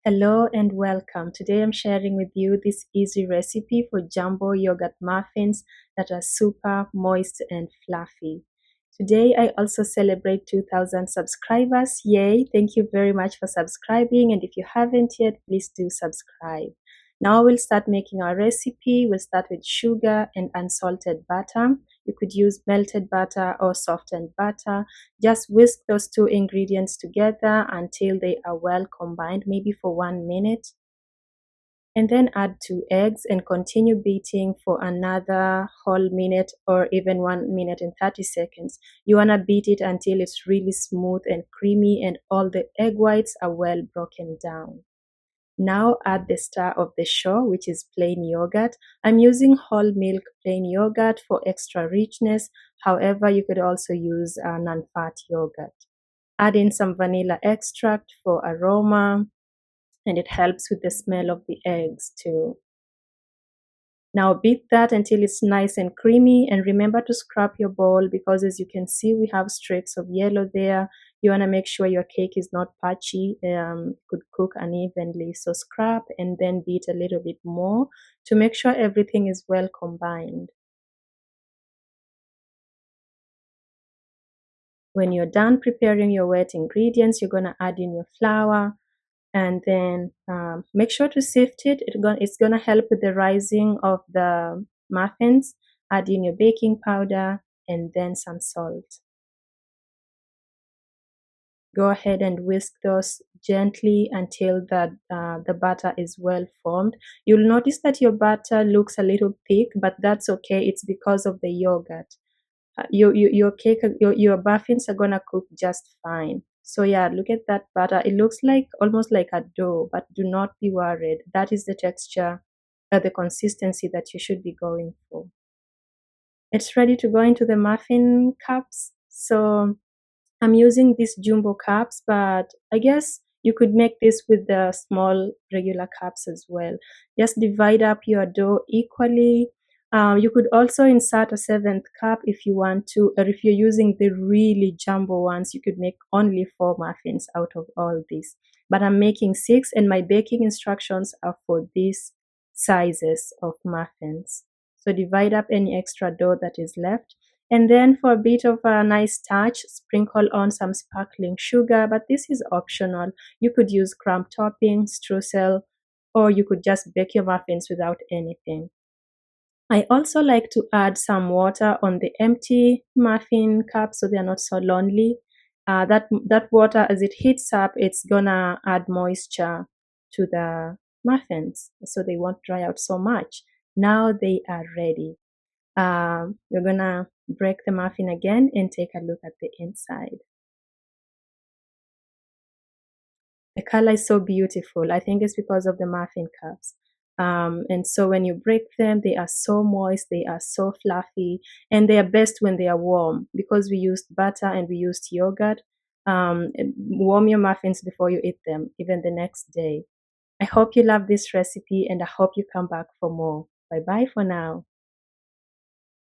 Hello and welcome. Today I'm sharing with you this easy recipe for jumbo yogurt muffins that are super moist and fluffy. Today I also celebrate 2000 subscribers. Yay! Thank you very much for subscribing, and if you haven't yet, please do subscribe. Now we'll start making our recipe. We'll start with sugar and unsalted butter. You could use melted butter or softened butter. Just whisk those two ingredients together until they are well combined, maybe for 1 minute. And then add 2 eggs and continue beating for another whole minute or even 1 minute and 30 seconds. You want to beat it until it's really smooth and creamy and all the egg whites are well broken down. Now add the star of the show, which is plain yogurt. I'm using whole milk plain yogurt for extra richness. However, you could also use non-fat yogurt. Add in some vanilla extract for aroma, and it helps with the smell of the eggs too. Now beat that until it's nice and creamy, and remember to scrub your bowl because as you can see we have streaks of yellow there. You want to make sure your cake is not patchy, could cook unevenly. So scrub and then beat a little bit more to make sure everything is well combined. When you're done preparing your wet ingredients, you're going to add in your flour, and then make sure to sift it. It's gonna help with the rising of the muffins. Add in your baking powder and then some salt. Go ahead and whisk those gently until the batter is well formed. You'll notice that your batter looks a little thick, but that's okay. It's because of the yogurt. Your cake, your muffins are gonna cook just fine. So yeah, look at that batter. It looks like almost like a dough, but do not be worried. That is the texture, the consistency that you should be going for. It's ready to go into the muffin cups. So I'm using these jumbo cups, but I guess you could make this with the small regular cups as well. Just divide up your dough equally. You could also insert a 7th cup if you want to, or if you're using the really jumbo ones, you could make only 4 muffins out of all this. But I'm making 6, and my baking instructions are for these sizes of muffins. So divide up any extra dough that is left. And then for a bit of a nice touch, sprinkle on some sparkling sugar, but this is optional. You could use crumb topping, streusel, or you could just bake your muffins without anything. I also like to add some water on the empty muffin cup so they are not so lonely. That water, as it heats up, it's gonna add moisture to the muffins so they won't dry out so much. Now they are ready. We're gonna break the muffin again and take a look at the inside. The color is so beautiful. I think it's because of the muffin cups. And so when you break them, they are so moist, they are so fluffy, and they are best when they are warm because we used butter and we used yogurt. Warm your muffins before you eat them, even the next day. I hope you love this recipe and I hope you come back for more. Bye bye for now.